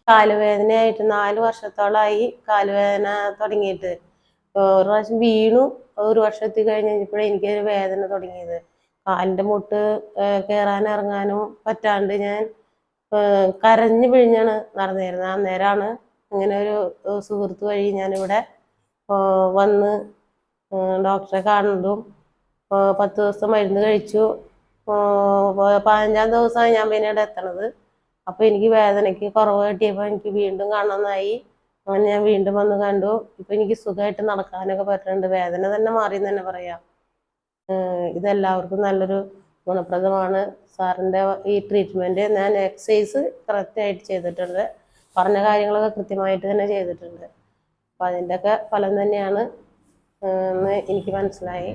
കാലുവേദനയായിട്ട് 4 വർഷത്തോളമായി കാലുവേദന തുടങ്ങിയിട്ട്. ഒരു പ്രാവശ്യം വീണു. ഒരു വർഷത്തിൽ കഴിഞ്ഞപ്പോഴേ എനിക്കൊരു വേദന തുടങ്ങിയത്. കാലിൻ്റെ മുട്ട് കയറാനും ഇറങ്ങാനും പറ്റാണ്ട് ഞാൻ കരഞ്ഞു പിഴിഞ്ഞാണ് നടന്നിരുന്നത്. അന്നേരമാണ് ഇങ്ങനെ ഒരു സുഹൃത്ത് വഴി ഞാനിവിടെ വന്ന് ഡോക്ടറെ കാണുന്നതും 10 ദിവസം മരുന്ന് കഴിച്ചു. 15-ാം ദിവസമാണ് ഞാൻ പിന്നെ ഇവിടെ എത്തണത്. അപ്പോൾ എനിക്ക് വേദനയ്ക്ക് കുറവ് കിട്ടിയപ്പോൾ എനിക്ക് വീണ്ടും കാണാമെന്നായി. അങ്ങനെ ഞാൻ വീണ്ടും വന്ന് കണ്ടു. ഇപ്പം എനിക്ക് സുഖമായിട്ട് നടക്കാനൊക്കെ പറ്റുന്നുണ്ട്. വേദന തന്നെ മാറിയെന്ന് തന്നെ പറയാം. ഇതെല്ലാവർക്കും നല്ലൊരു ഗുണപ്രദമാണ്. സാറിൻ്റെ ഈ ട്രീറ്റ്മെൻറ്റ് ഞാൻ എക്സസൈസ് കറക്റ്റായിട്ട് ചെയ്തിട്ടുണ്ട്. പറഞ്ഞ കാര്യങ്ങളൊക്കെ കൃത്യമായിട്ട് തന്നെ ചെയ്തിട്ടുണ്ട്. അപ്പോൾ അതിൻ്റെയൊക്കെ ഫലം തന്നെയാണ് എന്ന് എനിക്ക് മനസ്സിലായി.